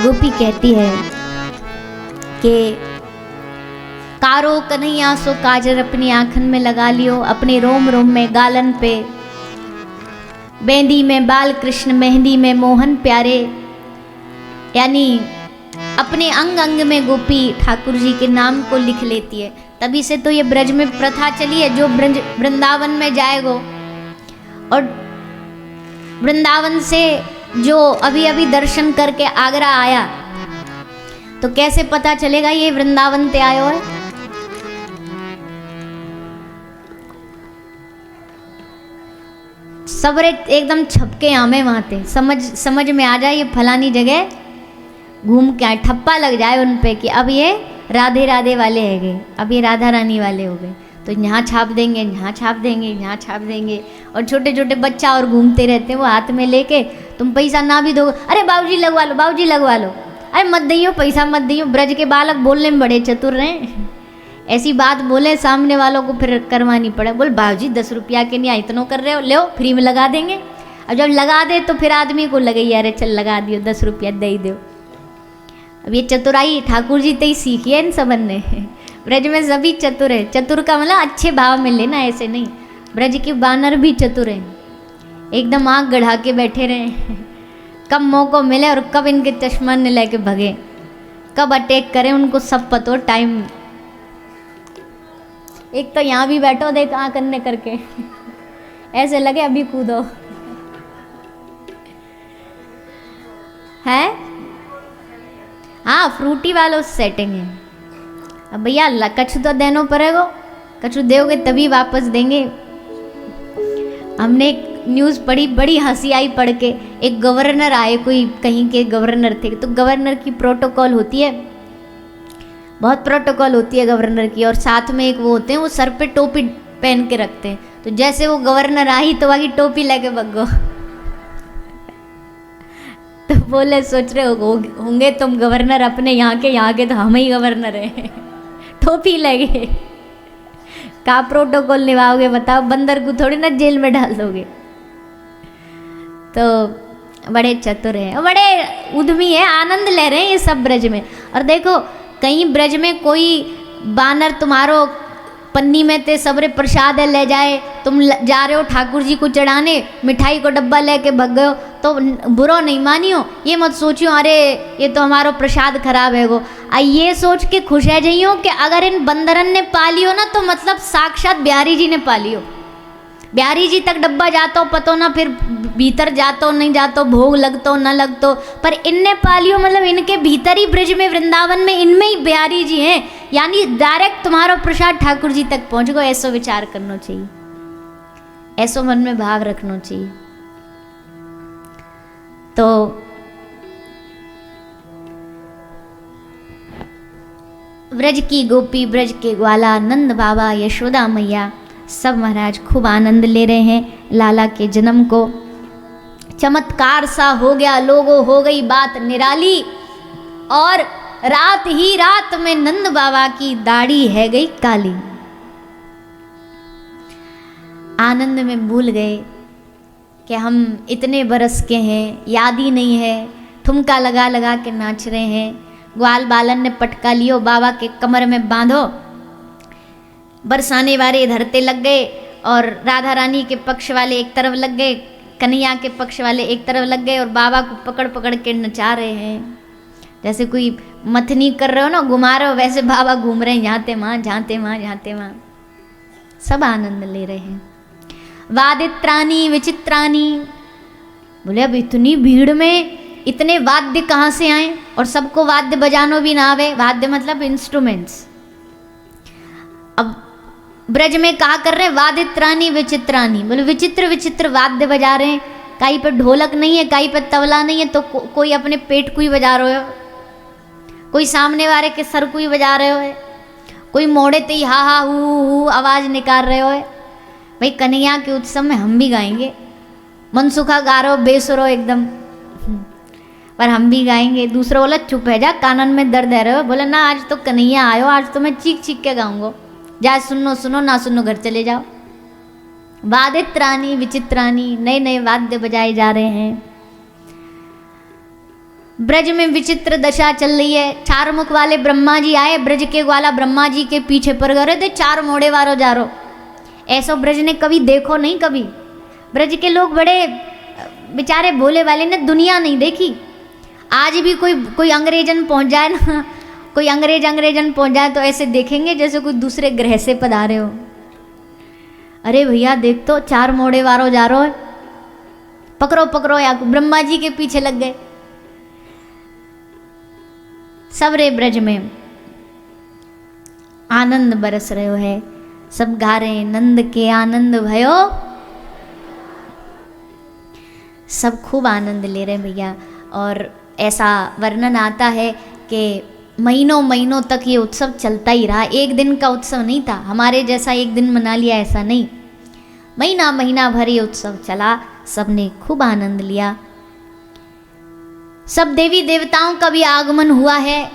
गोपी कहती है कि कारो कन्हैया सो काजर अपनी आँखन में लगा लियो, अपने रोम रोम में गालन पे बेंदी में बाल कृष्ण, मेहंदी में मोहन प्यारे। यानी अपने अंग अंग में गोपी ठाकुर जी के नाम को लिख लेती है। तभी से तो ये ब्रज में प्रथा चली है, जो वृंदावन में जाएगो और वृंदावन से जो अभी अभी दर्शन करके आगरा आया तो कैसे पता चलेगा ये वृंदावन ते आयो है? सबरे एकदम छपके आमे वहां थे, समझ में आ जाए ये फलानी जगह घूम के आए, ठप्पा लग जाए उन पे कि अब ये राधे राधे वाले है गए, अब ये राधा रानी वाले हो गए, तो यहाँ छाप देंगे, यहाँ छाप देंगे, यहाँ छाप देंगे। और छोटे छोटे बच्चा और घूमते रहते हैं वो हाथ में लेके, तुम पैसा ना भी दो, अरे बाबूजी लगवा लो, बाबूजी लगवा लो, अरे मत दियो पैसा मत दियो। ब्रज के बालक बोलने में बड़े चतुर हैं, ऐसी बात बोले सामने वालों को फिर करवानी पड़े। बोल बाबूजी 10 रुपया के नहीं इतना कर रहे हो, ले फ्री में लगा देंगे। अब जब लगा दे तो फिर आदमी को लगे अरे चल लगा दियो, 10 रुपया दे दो। अब ये चतुराई ठाकुर जी ते सीखी है इन सबन ने। ब्रज में सभी चतुर है, चतुर का मतलब अच्छे भाव में लेना, ऐसे नहीं। ब्रज के बानर भी चतुर हैं, एकदम आँख गढ़ा के बैठे रहे, कब मौका मिले और कब इनके चश्मा ने लेके भगे, कब अटैक करें उनको सब पतो टाइम। एक तो यहाँ भी बैठो देख आँख करने करके ऐसे लगे अभी कूदो है। हाँ फ्रूटी वालों सेटिंग है। अब भैया कछु तो देनो पड़ेगा, कछु दोगे तभी वापस देंगे। हमने एक न्यूज़ पढ़ी, बड़ी हंसी आई पढ़ के। एक गवर्नर आए, कोई कहीं के गवर्नर थे, तो गवर्नर की प्रोटोकॉल होती है, बहुत प्रोटोकॉल होती है गवर्नर की, और साथ में एक वो होते हैं वो सर पे टोपी पहन के रखते हैं। तो जैसे वो गवर्नर आई तो वही टोपी लेके भगो तो बोले सोच रहे होंगे तुम गवर्नर अपने यहाँ के, तो हम ही गवर्नर हैं टोपी लगे का प्रोटोकॉल निभाओगे बताओ? बंदर को थोड़ी ना जेल में डाल दोगे। तो बड़े चतुर हैं, बड़े उद्यमी हैं, आनंद ले रहे हैं ये सब ब्रज में। और देखो कहीं ब्रज में कोई बानर तुम्हारो पन्नी में ते सबरे प्रसाद ले जाए, तुम जा रहे हो ठाकुर जी को चढ़ाने, मिठाई को डब्बा लेके भग गए हो, तो बुरो नहीं मानियो, ये मत सोचियो अरे ये तो हमारो प्रसाद खराब है गो। ये सोच के खुश है जाइयो कि अगर इन बंदरन ने पालियो ना तो मतलब साक्षात बिहारी जी ने पालियो। बिहारी जी तक डब्बा जातो पतो ना, फिर भीतर जातो नहीं जातो, भोग लगतो न लगतो, पर इनने पालियो मतलब इनके भीतर ही ब्रज में वृंदावन में इनमें ही बिहारी जी हैं, यानी डायरेक्ट तुम्हारा प्रसाद ठाकुर जी तक पहुँच गो। ऐसो विचार करना चाहिए, ऐसो मन में भाव रखना चाहिए। तो ब्रज की गोपी, ब्रज के ग्वाला, नंद बाबा, यशोदा मैया सब महाराज खूब आनंद ले रहे हैं लाला के जन्म को। चमत्कार सा हो गया, लोगों हो गई बात निराली, और रात ही रात में नंद बाबा की दाढ़ी है गई काली। आनंद में भूल गए कि हम इतने बरस के हैं, याद ही नहीं है, ठुमका लगा लगा के नाच रहे हैं। ग्वाल बालन ने पटका लियो, बाबा के कमर में बांधो, बरसाने वाले धरते लग गए, और राधा रानी के पक्ष वाले एक तरफ लग गए, कन्हैया के पक्ष वाले एक तरफ लग गए, और बाबा को पकड़ पकड़ के नचा रहे हैं। जैसे कोई मथनी कर रहे हो ना, घुमा रहे हो, वैसे बाबा घूम रहे हैं, झांते वहाँ झांते वहाँ झांते वहाँ, सब आनंद ले रहे हैं। वादित्रानी विचित्रानी, बोले अब इतनी भीड़ में इतने वाद्य कहाँ से आए, और सबको वाद्य बजानो भी ना आवे। वाद्य मतलब इंस्ट्रूमेंट्स। अब ब्रज में कहा कर रहे हैं वादित्रानी विचित्रानी, बोले विचित्र विचित्र वाद्य बजा रहे हैं, कहीं पे ढोलक नहीं है, कहीं पे तबला नहीं है, तो कोई अपने पेट को ही बजा रहे हो, कोई सामने वाले के सर को ही बजा रहे हो, कोई मोड़े ते ही हा हा हु आवाज निकाल रहे हो। भाई कन्हैया के उत्सव में हम भी गाएंगे, मनसुखा गा रहे हो बेसुरो एकदम, पर हम भी गाएंगे। दूसरा बोला चुप है जा, कानन में दर्द है रहे हो। बोला ना आज तो कन्हैया आयो, आज तो मैं चीख चीख के गाऊंगा, जा सुनो सुनो ना सुनो घर चले जाओ। वादित्रानी विचित्रानी, नए नए वाद्य बजाए जा रहे हैं। ब्रज में विचित्र दशा चल रही है। चार मुख वाले ब्रह्मा जी आए, ब्रज के ग्वाला ब्रह्मा जी के पीछे पड़ गए थे, चार मोड़े वारो जारो। ऐसा ब्रज ने कभी देखो नहीं, कभी ब्रज के लोग बड़े बेचारे भोले वाले ने दुनिया नहीं देखी। आज भी कोई अंग्रेजन पहुंच जाए ना, कोई अंग्रेजन पहुंच जाए तो ऐसे देखेंगे जैसे कोई दूसरे ग्रह से पधारे हो। अरे भैया देख तो, चार मोड़े वारो जारो है, पकड़ो पकड़ो, या ब्रह्मा जी के पीछे लग गए। सबरे ब्रज में आनंद बरस रहे है, सब गा रहे हैं नंद के आनंद भयो, सब खूब आनंद ले रहे भैया। और ऐसा वर्णन आता है कि महीनों महीनों तक ये उत्सव चलता ही रहा। एक दिन का उत्सव नहीं था, हमारे जैसा एक दिन मना लिया ऐसा नहीं, महीना महीना भर ये उत्सव चला, सबने खूब आनंद लिया। सब देवी देवताओं का भी आगमन हुआ है।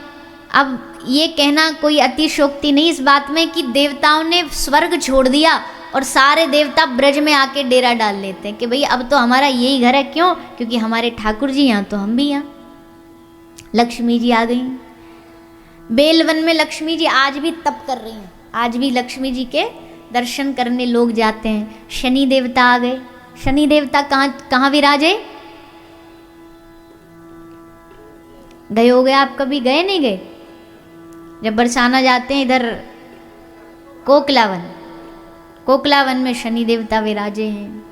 अब ये कहना कोई अतिशयोक्ति नहीं इस बात में कि देवताओं ने स्वर्ग छोड़ दिया और सारे देवता ब्रज में आके डेरा डाल लेते हैं कि भाई अब तो हमारा यही घर है। क्यों? क्योंकि हमारे ठाकुर जी यहाँ तो हम भी यहाँ। लक्ष्मी जी आ गई बेलवन में, लक्ष्मी जी आज भी तप कर रही हैं, आज भी लक्ष्मी जी के दर्शन करने लोग जाते हैं। शनि देवता आ गए, शनि देवता कहाँ विराजे? गए हो गए आप? कभी गए नहीं गए? जब बरसाना जाते हैं इधर कोकलावन, कोकलावन में शनि देवता विराजे हैं।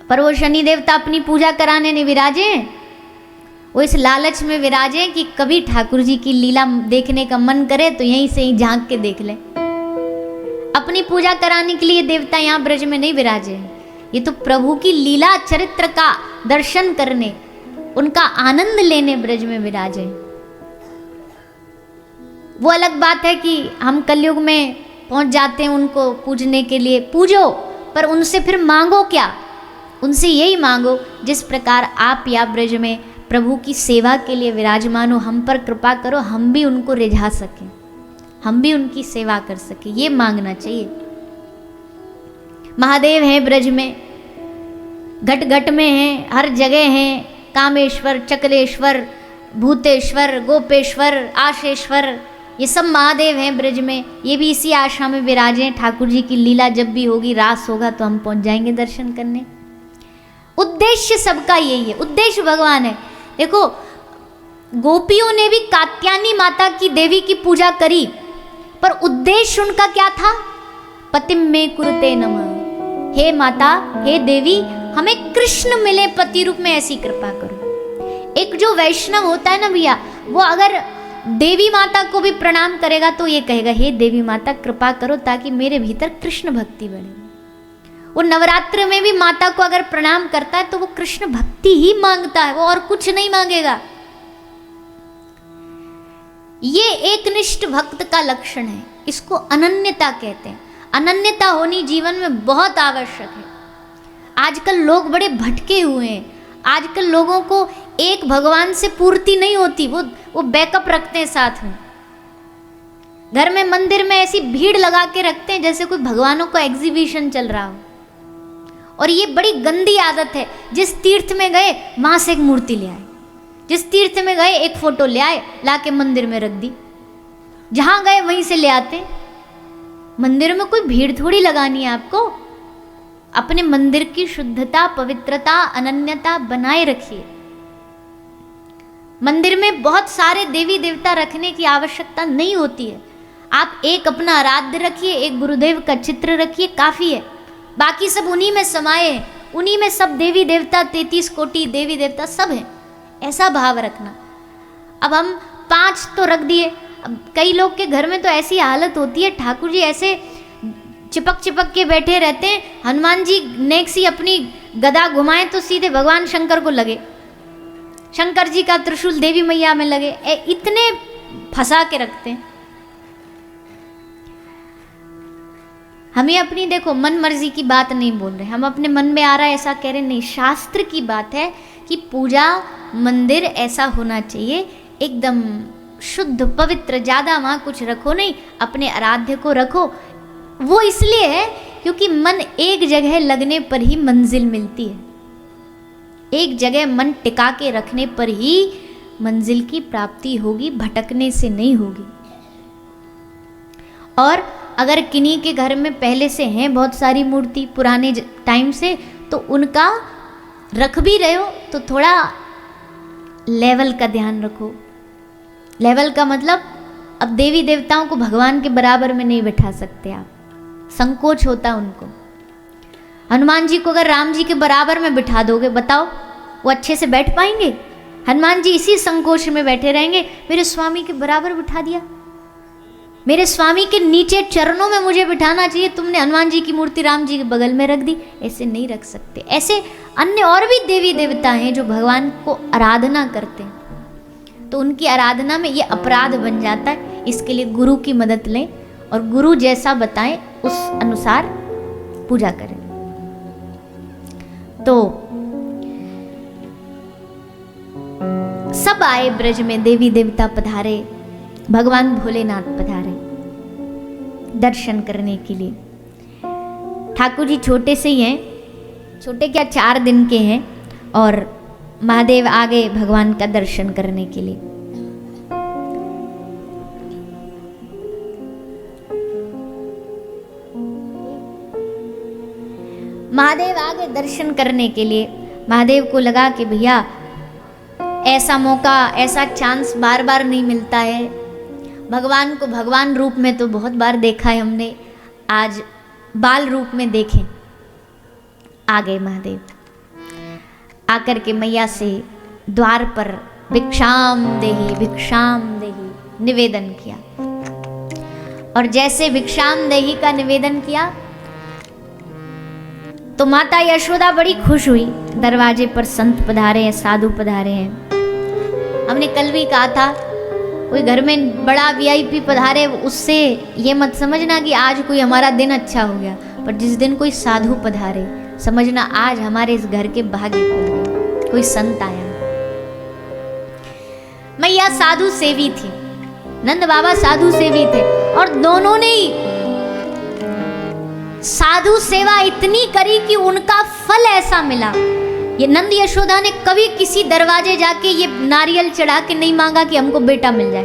पर वो शनि देवता अपनी पूजा कराने नहीं विराजे हैं, वो इस लालच में विराजे कि कभी ठाकुर जी की लीला देखने का मन करे तो यहीं से ही झांक के देख ले। अपनी पूजा कराने के लिए देवता यहाँ ब्रज में नहीं विराजे हैं, ये तो प्रभु की लीला चरित्र का दर्शन करने, उनका आनंद लेने ब्रज में विराजे। वो अलग बात है कि हम कलयुग में पहुंच जाते हैं उनको पूजने के लिए, पूजो, पर उनसे फिर मांगो क्या? उनसे यही मांगो जिस प्रकार आप या ब्रज में प्रभु की सेवा के लिए विराजमान हो, हम पर कृपा करो, हम भी उनको रिझा सकें, हम भी उनकी सेवा कर सकें, ये मांगना चाहिए। महादेव हैं ब्रज में, घट घट में हैं, हर जगह हैं, कामेश्वर, चकलेश्वर, भूतेश्वर, गोपेश्वर, आशेश्वर, ये सब महादेव हैं ब्रज में। ये भी इसी आशा में विराजे हैं, ठाकुर जी की लीला जब भी होगी, रास होगा तो हम पहुंच जाएंगे दर्शन करने। उद्देश्य सबका यही है, उद्देश्य भगवान है। देखो गोपियों ने भी कात्यायनी माता की देवी की पूजा करी, पर उद्देश्य उनका क्या था? पतिम में कुरुते नमः, हे माता, हे देवी, हमें कृष्ण मिले पति रूप में, ऐसी कृपा करो। एक जो वैष्णव होता है ना भैया, वो अगर देवी माता को भी प्रणाम करेगा तो ये कहेगा, हे देवी माता कृपा करो ताकि मेरे भीतर कृष्ण भक्ति बढ़े। वो नवरात्र में भी माता को अगर प्रणाम करता है तो वो कृष्ण भक्ति ही मांगता है, वो और कुछ नहीं मांगेगा। ये एकनिष्ठ भक्त का लक्षण है, इसको अनन्यता कहते हैं। अनन्यता होनी जीवन में बहुत आवश्यक है। आजकल लोग बड़े भटके हुए हैं, आजकल लोगों को एक भगवान से पूर्ति नहीं होती, वो बैकअप रखते हैं साथ में। घर में मंदिर में ऐसी भीड़ लगा के रखते हैं जैसे कोई भगवानों का एग्जीबिशन चल रहा हो। और ये बड़ी गंदी आदत है। जिस तीर्थ में गए वहां से एक मूर्ति ले आए, जिस तीर्थ में गए एक फोटो ले आए, लाके मंदिर में रख दी, जहां गए वहीं से ले आते। मंदिर में कोई भीड़ थोड़ी लगानी है आपको। अपने मंदिर की शुद्धता, पवित्रता, अनन्यता बनाए रखिए। मंदिर में बहुत सारे देवी देवता रखने की आवश्यकता नहीं होती है। आप एक अपना आराध्य रखिए, एक गुरुदेव का चित्र रखिए, काफी है। बाकी सब उन्हीं में समाये हैं, उन्हीं में सब देवी देवता, 33 कोटि देवी देवता सब हैं। ऐसा भाव रखना। अब हम 5 तो रख दिए, अब कई लोग के घर में तो ऐसी हालत होती है, ठाकुर जी ऐसे चिपक चिपक के बैठे रहते हैं, हनुमान जी नेक सी अपनी गदा घुमाएं तो सीधे भगवान शंकर को लगे, शंकर जी का त्रिशूल देवी मैया में लगे, इतने फंसा के रखते हैं। हमें अपनी देखो मन मर्जी की बात नहीं बोल रहे, हम अपने मन में आ रहा है ऐसा कह रहे नहीं। शास्त्र की बात है कि पूजा मंदिर ऐसा होना चाहिए एकदम शुद्ध पवित्र, ज़्यादा वहाँ कुछ रखो नहीं, अपने आराध्य को रखो। वो इसलिए है क्योंकि मन एक जगह लगने पर ही मंजिल मिलती है। एक जगह मन टिका के रखने पर ही मंजिल की प्राप्ति होगी, भटकने से नहीं होगी। और अगर किन्हीं के घर में पहले से हैं बहुत सारी मूर्ति पुराने टाइम से, तो उनका रख भी रहे हो तो थोड़ा लेवल का ध्यान रखो। लेवल का मतलब अब देवी देवताओं को भगवान के बराबर में नहीं बैठा सकते आप, संकोच होता उनको। हनुमान जी को अगर राम जी के बराबर में बिठा दोगे, बताओ वो अच्छे से बैठ पाएंगे? हनुमान जी इसी संकोच में बैठे रहेंगे, मेरे स्वामी के बराबर बिठा दिया, मेरे स्वामी के नीचे चरणों में मुझे बिठाना चाहिए, तुमने हनुमान जी की मूर्ति राम जी के बगल में रख दी। ऐसे नहीं रख सकते। ऐसे अन्य और भी देवी देवता हैं जो भगवान को आराधना करते हैं, तो उनकी आराधना में ये अपराध बन जाता है। इसके लिए गुरु की मदद लें और गुरु जैसा बताएं उस अनुसार पूजा करें। तो सब आए ब्रज में, देवी देवता पधारे, भगवान भोलेनाथ पधारे दर्शन करने के लिए। ठाकुर जी छोटे से ही हैं, छोटे क्या 4 दिन के हैं, और महादेव आगे भगवान का दर्शन करने के लिए। महादेव आगे दर्शन करने के लिए। महादेव को लगा कि भैया ऐसा मौका, ऐसा चांस बार बार नहीं मिलता है। भगवान को भगवान रूप में तो बहुत बार देखा है हमने, आज बाल रूप में देखें। आ गए महादेव, आकर के मैया से द्वार पर भिक्षाम देही निवेदन किया। और जैसे भिक्षाम देही का निवेदन किया तो माता यशोदा बड़ी खुश हुई। दरवाजे पर संत पधारे हैं, साधु पधारे हैं। हमने कल भी कहा था, कोई घर में बड़ा वीआईपी पधारे उससे ये मत समझना कि आज कोई हमारा दिन अच्छा हो गया, पर जिस दिन कोई साधु पधारे समझना आज हमारे इस घर के भाग्य खुल गए, कोई संत आया। मैया साधु सेवी थी, नंद बाबा साधु सेवी थे, और दोनों ने ही साधु सेवा इतनी करी कि उनका फल ऐसा मिला। ये नंद यशोदा ने कभी किसी दरवाजे जाके ये नारियल चढ़ा के नहीं मांगा कि हमको बेटा मिल जाए।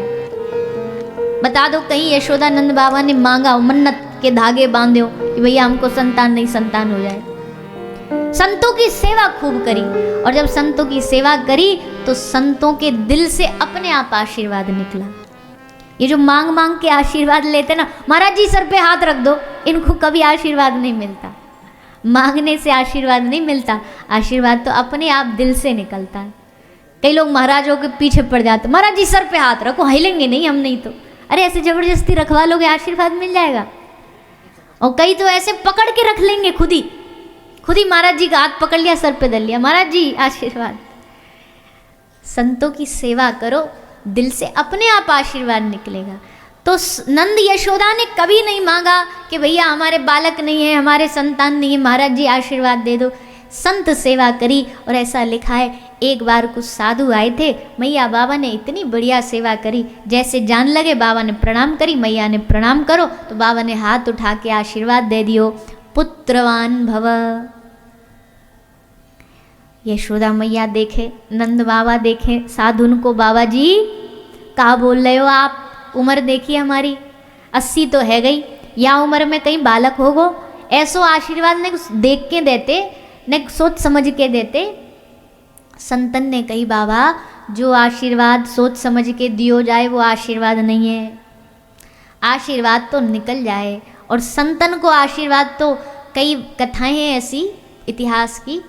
बता दो कहीं यशोदा नंद बाबा ने मांगा, मन्नत के धागे बांधे हो कि भैया हमको संतान नहीं संतान हो जाए। संतों की सेवा खूब करी, और जब संतों की सेवा करी तो संतों के दिल से अपने आप आशीर्वाद निकला। ये जो मांग मांग के आशीर्वाद लेते ना, महाराज जी सर पे हाथ रख दो, इनको कभी आशीर्वाद नहीं मिलता। मांगने से आशीर्वाद नहीं मिलता, आशीर्वाद तो अपने आप दिल से निकलता है। कई लोग महाराजों के पीछे पड़ जाते, महाराज जी सर पे हाथ रखो, हिलेंगे नहीं हम नहीं तो। अरे ऐसे जबरदस्ती रखवा लोगे आशीर्वाद मिल जाएगा। और कई तो ऐसे पकड़ के रख लेंगे, खुद ही महाराज जी का हाथ पकड़ लिया, सर पे दल लिया, महाराज जी आशीर्वाद। संतों की सेवा करो, दिल से अपने आप आशीर्वाद निकलेगा। तो नंद यशोदा ने कभी नहीं मांगा कि भैया हमारे बालक नहीं है, हमारे संतान नहीं है, महाराज जी आशीर्वाद दे दो। संत सेवा करी, और ऐसा लिखा है एक बार कुछ साधु आए थे, मैया बाबा ने इतनी बढ़िया सेवा करी, जैसे जान लगे बाबा ने प्रणाम करी, मैया ने प्रणाम करो, तो बाबा ने हाथ उठा के आशीर्वाद दे दियो, पुत्रवान भव। यशोदा मैया देखे, नंद बाबा देखे साधुन को, बाबा जी कहा बोल रहे हो आप, उम्र देखिए हमारी 80 तो है गई, या उम्र में कहीं बालक होगो, ऐसो आशीर्वाद ने देख के देते, ने सोच समझ के देते। संतन ने कही बाबा जो आशीर्वाद सोच समझ के दियो जाए वो आशीर्वाद नहीं है, आशीर्वाद तो निकल जाए। और संतन को आशीर्वाद तो, कई कथाएं हैं ऐसी इतिहास की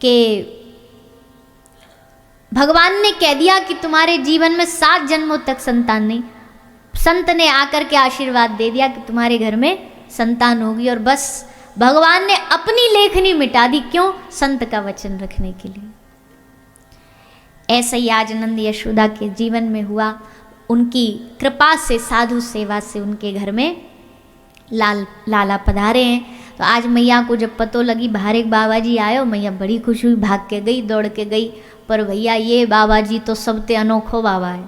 कि भगवान ने कह दिया कि तुम्हारे जीवन में 7 जन्मों तक संतान नहीं, संत ने आकर के आशीर्वाद दे दिया कि तुम्हारे घर में संतान होगी, और बस भगवान ने अपनी लेखनी मिटा दी। क्यों? संत का वचन रखने के लिए। ऐसा ही आज नंद यशोदा के जीवन में हुआ। उनकी कृपा से, साधु सेवा से उनके घर में लाला पधारे हैं। तो आज मैया को जब पतो लगी बाहर एक बाबा जी आयो, मैया बड़ी खुश हुई, भाग के गई, दौड़ के गई। पर भैया ये बाबा जी तो सबते अनोखो बाबा है,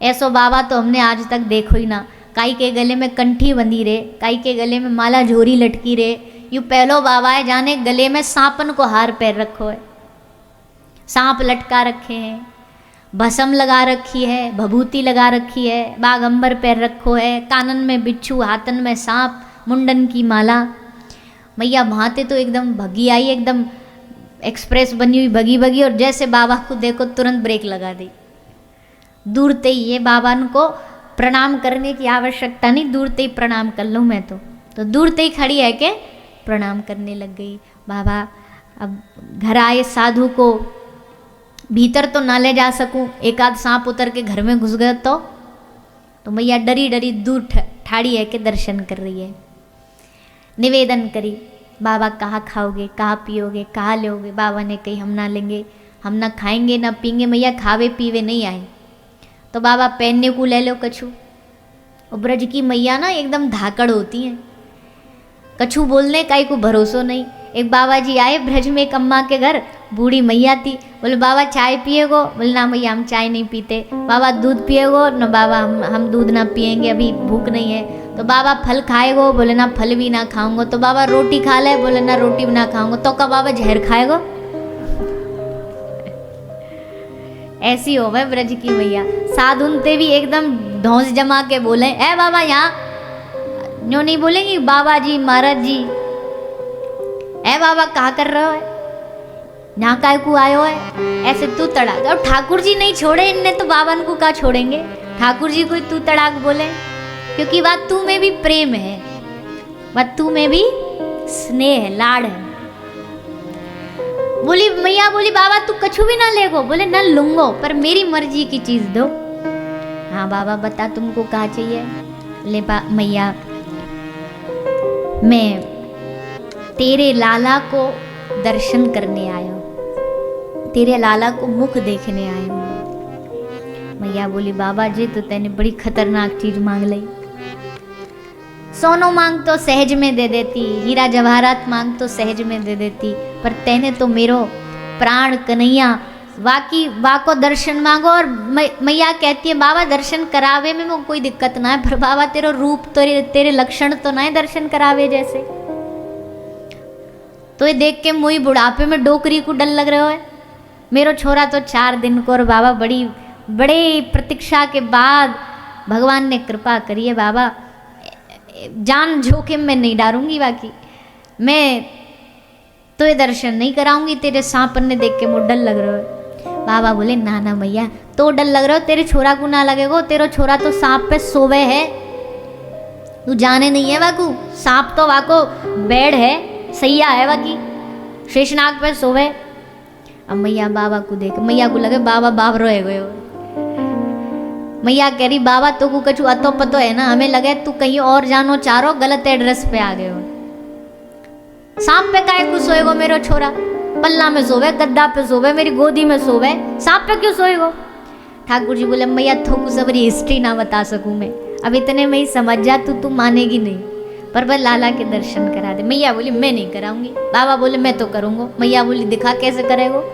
ऐसो बाबा तो हमने आज तक देखो ही ना। काई के गले में कंठी बंधी रे, काई के गले में माला झोरी लटकी रे, यू पहलो बाबा है जाने गले में सांपन को हार पैर रखो है। सांप लटका रखे हैं, भस्म लगा रखी है, भभूति लगा रखी है, बागंबर पैर रखो है, कानन में बिच्छू, हाथन में सांप, मुंडन की माला। मैया भांते तो एकदम भगी आई, एकदम एक्सप्रेस बनी हुई भगी भगी, और जैसे बाबा को देखो तुरंत ब्रेक लगा दी। दूर ते ही ये बाबा को प्रणाम करने की आवश्यकता नहीं, दूर ते ही प्रणाम कर लूँ मैं तो दूर ते ही खड़ी है के प्रणाम करने लग गई। बाबा अब घर आए साधु को भीतर तो ना ले जा सकूं, एक आध सांप उतर के घर में घुस गए तो मैया डरी डरी दूर ठाड़ी है के दर्शन कर रही है। निवेदन करी, बाबा कहाँ खाओगे, कहाँ पियोगे, कहाँ लोगे। बाबा ने कही हम ना लेंगे, हम ना खाएंगे ना पीएंगे, मैया खावे पीवे नहीं आए। तो बाबा पहनने को ले लो कछु। और ब्रज की मैया ना एकदम धाकड़ होती हैं, कछु बोलने का ही को भरोसो नहीं। एक बाबा जी आए ब्रज में एक अम्मा के घर, बूढ़ी मैया थी। बोले बाबा चाय पिएगो? बोले ना मैया हम चाय नहीं पीते। बाबा दूध पिएगो? न बाबा हम दूध ना पिएंगे, अभी भूख नहीं है। तो बाबा फल खाएगो? बोले ना फल भी ना खाऊंगा। तो बाबा रोटी खा ले? बोले ना रोटी भी ना खाऊंगा। तो का बाबा जहर खाएगो? ऐसी हो गए ब्रज की मैया। साधुनते भी एकदम धौंस जमा के बोले ए बाबा यहाँ न्यों नहीं बोलेंगी, बाबा जी महाराज जी ए बाबा कहा कर रहे हो है, यहाँ काय को आयो है, ऐसे तू तड़ाक। और ठाकुर जी नहीं छोड़े इनने तो बाबन को क्या छोड़ेंगे। ठाकुर जी कोई तू तड़ाक बोले, क्योंकि बात तू में भी प्रेम है, बात तू में भी स्नेह है, लाड़ है। बोली मैया, बोली बाबा तू कछु भी ना लेगो? बोले ना लूंगो, पर मेरी मर्जी की चीज दो। हाँ बाबा बता तुमको क्या चाहिए? ले मैया मैं तेरे लाला को दर्शन करने आया हूँ, तेरे लाला को मुख देखने आया हूँ। मैया बोली बाबा जी तो तैने बड़ी खतरनाक चीज मांग ली। सोनो मांग तो सहज में दे देती, हीरा जवाहरात मांग तो सहज में दे देती, पर तैने तो मेरो प्राण कन्हैया वाको दर्शन मांगो। और मैया कहती है बाबा दर्शन करावे में कोई दिक्कत ना है, पर बाबा तेरो रूप तो तेरे लक्षण तो ना है दर्शन करावे जैसे। तो ये देख के मुई बुढ़ापे में डोकरी को डर लग रहा है। मेरो छोरा तो 4 दिन को, और बाबा बड़े प्रतीक्षा के बाद भगवान ने कृपा करी है। बाबा जान जोखिम में नहीं डारूंगी, बाकी मैं तो ये दर्शन नहीं कराऊंगी, तेरे सांप ने देख के मुझे डर लग रहा है। बाबा बोले ना ना मैया तो डर लग रहा हो, तेरे छोरा को ना लगेगो, तेरा छोरा तो सांप पे सोवे है, तू जाने नहीं है वाकू, सांप तो वाको बेड है, सैया है वाकी, शेषनाग पे सोवे। अब मैया बाबा को देख, मैया को लगे बाबा बाप रोए गए। मैया कह रही बाबा तो को कछु अतो पतो है ना, हमें लगे तू कहीं और जानो चारो, गलत एड्रेस पे आ गए हो। सांप पे काहे को सोएगो मेरो छोरा? पल्ला में सोवे, गद्दा पे सोवे, मेरी गोदी में सोवे, सांप पे क्यों सोएगो? ठाकुर जी बोले मैया थोकू सबरी हिस्ट्री ना बता सकूं मैं, अब इतने में ही समझ जा तू मानेगी नहीं, पर वह लाला के दर्शन करा दे। मैया बोली मैं नहीं कराऊंगी। बाबा बोले मैं तो करूंगा। मैया बोली दिखा कैसे करेगो?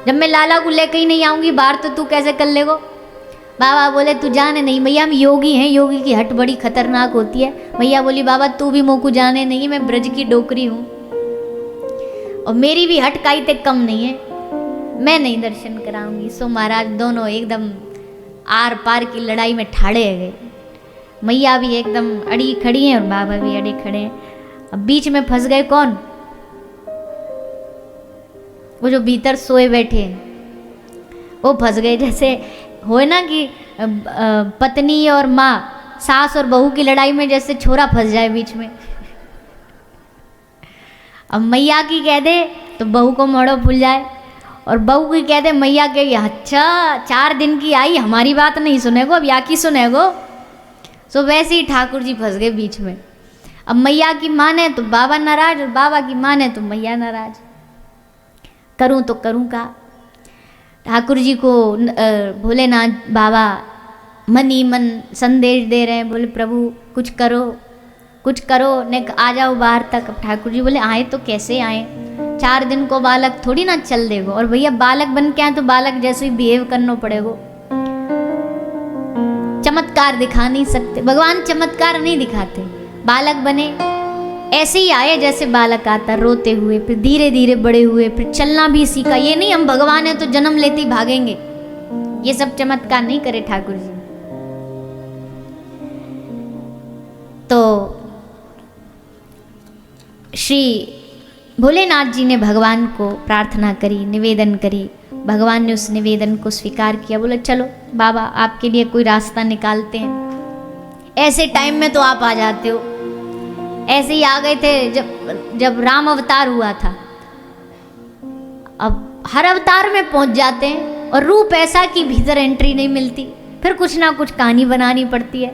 जब मैं लाला को लेकर ही नहीं आऊंगी बाहर तो तू कैसे कर लेगो? बाबा बोले तू जाने नहीं मैया, हम योगी हैं, योगी की हट बड़ी खतरनाक होती है। मैया बोली बाबा तू भी मोको जाने नहीं, मैं ब्रज की डोकरी हूँ और मेरी भी हट काई ते कम नहीं है, मैं नहीं दर्शन कराऊंगी। सो महाराज दोनों एकदम आर पार की लड़ाई में ठाड़े गए। मैया भी एकदम अड़ी खड़ी हैं और बाबा भी अड़ी खड़े हैं। अब बीच में फंस गए कौन? वो जो भीतर सोए बैठे वो फंस गए। जैसे होए ना कि पत्नी और माँ, सास और बहू की लड़ाई में जैसे छोरा फंस जाए बीच में। अब मैया की कह दे तो बहू को मोड़ो फूल जाए, और बहू की कह दे मैया के अच्छा 4 दिन की आई, हमारी बात नहीं सुनेगो, अब या की सुनेगो। सो वैसे ही ठाकुर जी फंस गए बीच में। अब मैया की माने तो बाबा नाराज, और बाबा की माने तो मैया नाराज। करूं तो करूं का? ठाकुर जी को भोलेनाथ बाबा मन ही मन संदेश दे रहे हैं, बोले प्रभु कुछ करो कुछ करो, ने आ जाओ बाहर तक। अब ठाकुर जी बोले आए तो कैसे आए, 4 दिन को बालक थोड़ी ना चल देगो, और भैया बालक बन के आए तो बालक जैसे ही बिहेव करना पड़ेगो। चमत्कार दिखा नहीं सकते, भगवान चमत्कार नहीं दिखाते। बालक बने ऐसे ही आए जैसे बालक आता रोते हुए, फिर धीरे धीरे बड़े हुए, फिर चलना भी सीखा। ये नहीं हम भगवान है तो जन्म लेते ही भागेंगे, ये सब चमत्कार नहीं करे ठाकुर जी। तो श्री भोलेनाथ जी ने भगवान को प्रार्थना करी, निवेदन करी। भगवान ने उस निवेदन को स्वीकार किया। बोले चलो बाबा आपके लिए कोई रास्ता निकालते हैं। ऐसे टाइम में तो आप आ जाते हो। ऐसे ही आ गए थे जब राम अवतार हुआ था। अब हर अवतार में पहुंच जाते हैं और रूप ऐसा कि भीतर एंट्री नहीं मिलती, फिर कुछ ना कुछ कहानी बनानी पड़ती है।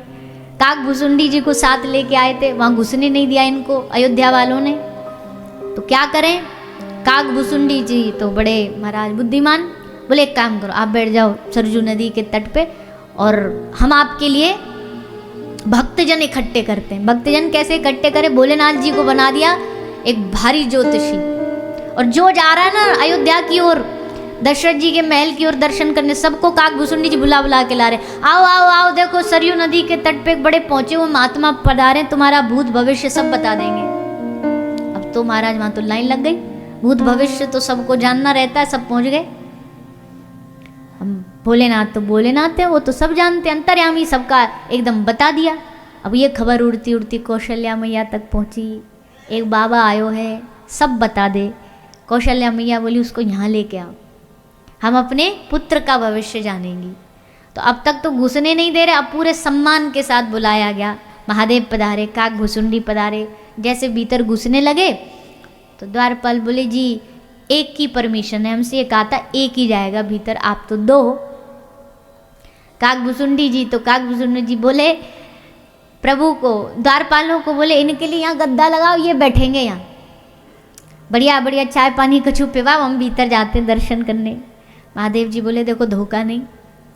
काक भुसुंडी जी को साथ लेके आए थे, वहां घुसने नहीं दिया इनको अयोध्या वालों ने, तो क्या करें। काक भुसुंडी जी तो बड़े महाराज बुद्धिमान, बोले एक काम करो आप बैठ जाओ सरजू नदी के तट पे और हम आपके लिए भक्तजन इकट्ठे करते हैं। भक्तजन कैसे इकट्ठे करें, भोलेनाथ जी को बना दिया एक भारी ज्योतिषी, और जो जा रहा है ना अयोध्या की ओर, दशरथ जी के महल की ओर दर्शन करने, सबको काक भुसुंडी जी बुला बुला के ला रहे, आओ आओ आओ देखो सरयू नदी के तट पे बड़े पहुंचे हुए महात्मा पधारे, तुम्हारा भूत भविष्य सब बता देंगे। अब तो महाराज वहां तो लाइन लग गई, भूत भविष्य तो सबको जानना रहता है, सब पहुंच गए। हम भोलेनाथ तो भोलेनाथ है, वो तो सब जानते, अंतर्यामी सबका एकदम बता दिया। अब ये खबर उड़ती उड़ती कौशल्या मैया तक पहुंची, एक बाबा आयो है सब बता दे। कौशल्या मैया बोली उसको यहाँ लेके आओ, हम अपने पुत्र का भविष्य जानेंगी। तो अब तक तो घुसने नहीं दे रहे, अब पूरे सम्मान के साथ बुलाया गया। महादेव पधारे, काक भुसुंडी पधारे। जैसे भीतर घुसने लगे तो द्वारपाल बोले जी एक की परमिशन है, हमसे ये कहा था एक ही जाएगा भीतर, आप तो दो। काक भुसुंडी जी तो काक भुसुंडी जी बोले प्रभु को, द्वारपालों को बोले इनके लिए यहाँ गद्दा लगाओ, ये बैठेंगे यहाँ, बढ़िया बढ़िया चाय पानी कछु पिवाओ, हम भीतर जाते हैं दर्शन करने। महादेव जी बोले देखो धोखा नहीं,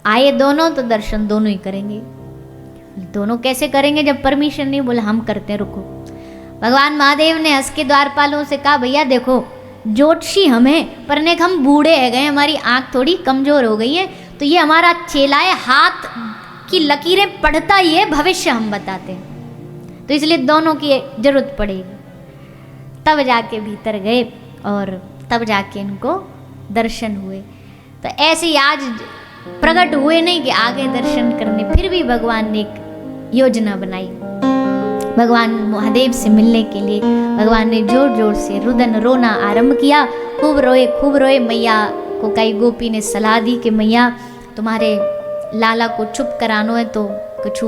आए दोनों तो दर्शन दोनों ही करेंगे। दोनों कैसे करेंगे जब परमिशन नहीं, बोले हम करते हैं रुको। भगवान महादेव ने हंस के द्वारपालों से कहा भैया देखो ज्योतिषी हमें, पर ने हम बूढ़े है गए, हमारी आंख थोड़ी कमजोर हो गई है, तो ये हमारा चेला है, हाथ की लकीरें पढ़ता ही है, भविष्य हम बताते हैं, तो इसलिए दोनों की जरूरत पड़ेगी। तब जाके भीतर गए और तब जाके इनको दर्शन हुए। तो ऐसे ही आज प्रकट हुए नहीं कि आगे दर्शन करने, फिर भी भगवान ने एक योजना बनाई भगवान महादेव से मिलने के लिए। भगवान ने जोर जोर से रुदन रोना आरंभ किया, खूब रोए। मैया को कई गोपी ने सलाह दी कि मैया तुम्हारे लाला को चुप करानो है तो कुछ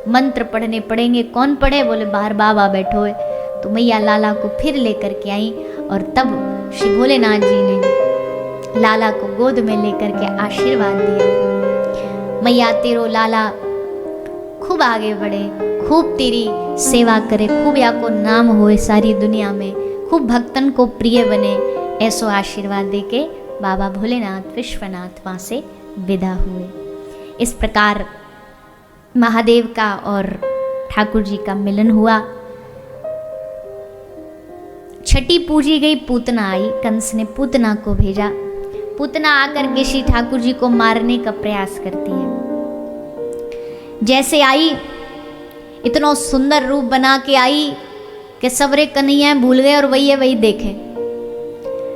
मंत्र पढ़ने पड़ेंगे। कौन पढ़े, बोले बाहर बाबा बैठो है। तो मैया लाला को फिर लेकर के आई और तब श्री भोलेनाथ जी ने लाला को गोद में लेकर के आशीर्वाद दिया। मैया तेरो लाला खूब आगे बढ़े, खूब तेरी सेवा करे, खूब या को नाम होए सारी दुनिया में, खूब भक्तन को प्रिय बने, ऐसो आशीर्वाद देके बाबा भोलेनाथ विश्वनाथ वहाँ से विदा हुए। इस प्रकार महादेव का और ठाकुर जी का मिलन हुआ। छठी पूजी गई, पूतना आई। कंस ने पूतना को भेजा। पूतना आकर के श्री ठाकुर जी को मारने का प्रयास करती है। जैसे आई इतना सुंदर रूप बना के आई कि सबरे कन्हैया भूल गए और वही देखे।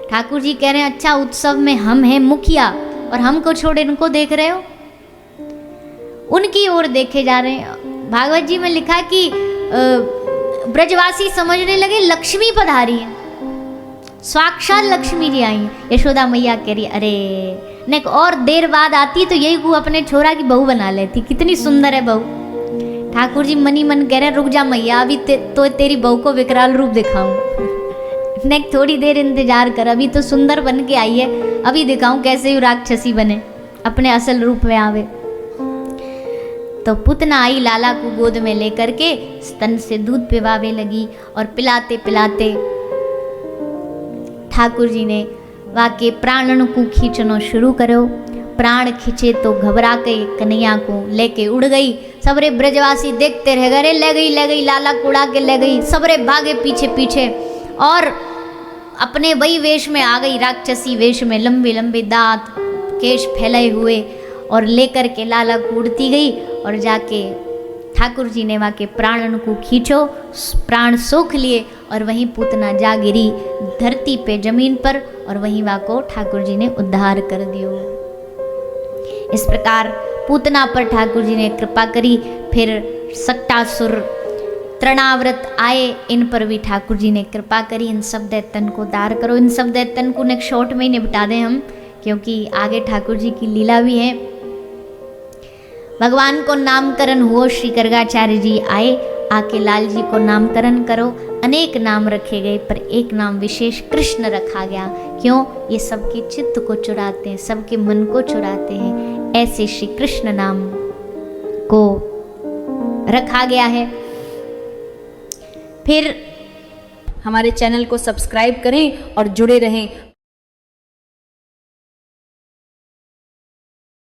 ठाकुर जी कह रहे हैं अच्छा उत्सव में हम हैं मुखिया और हमको छोड़ इनको देख रहे हो। उनकी ओर देखे जा रहे हैं। भागवत जी में लिखा कि ब्रजवासी समझने लगे लक्ष्मी पधारी है, साक्षात लक्ष्मी जी आई। यशोदा मैया कह रही अरे ने और देर बाद आती तो यही को अपने छोरा की बहू बना लेती, कितनी सुंदर है बहू। ठाकुर जी मनी मन कह रहे रुक जा मैया, अभी तो तेरी बहू को विकराल रूप दिखाऊं। ने थोड़ी देर इंतजार कर, अभी तो सुंदर बन के आई है, अभी दिखाऊं कैसे राक्षसी बने, अपने असल रूप में आवे। तो पुतना आई, लाला को गोद में लेकर के स्तन से दूध पिवावे लगी और पिलाते पिलाते ठाकुर जी ने वाके प्राणन को खींचना शुरू करो। प्राण खींचे तो घबरा के कन्हैया को लेके उड़ गई। सबरे ब्रजवासी देखते रह गए, ले गई लाला को उड़ा के ले गई। सबरे भागे पीछे पीछे और अपने वही वेश में आ गई, राक्षसी वेश में, लंबे लंबे दांत केश फैलाए हुए, और लेकर के लाला को उड़ती गई और जाके ठाकुर जी ने वहाँ के प्राणन को खींचो, प्राण सोख लिए और वहीं पूतना जा गिरी धरती पे जमीन पर, और वहीं वा को ठाकुर जी ने उद्धार कर दियो। इस प्रकार पूतना पर ठाकुर जी ने कृपा करी। फिर सक्टासुर तृणाव्रत आए, इन पर भी ठाकुर जी ने कृपा करी। इन सब दैत्यन को दार करो। इन सब दैत्यन को नेक्स्ट शॉर्ट में ही निपटा दें हम, क्योंकि आगे ठाकुर जी की लीला भी है। भगवान को नामकरण हुआ, श्री गर्गाचार्य जी आए, आके लाल जी को नामकरण करो। अनेक नाम रखे गए पर एक नाम विशेष कृष्ण रखा गया। क्यों? ये सबके चित्त को चुराते हैं, सबके मन को चुराते हैं, ऐसे श्री कृष्ण नाम को रखा गया है। फिर हमारे चैनल को सब्सक्राइब करें और जुड़े रहें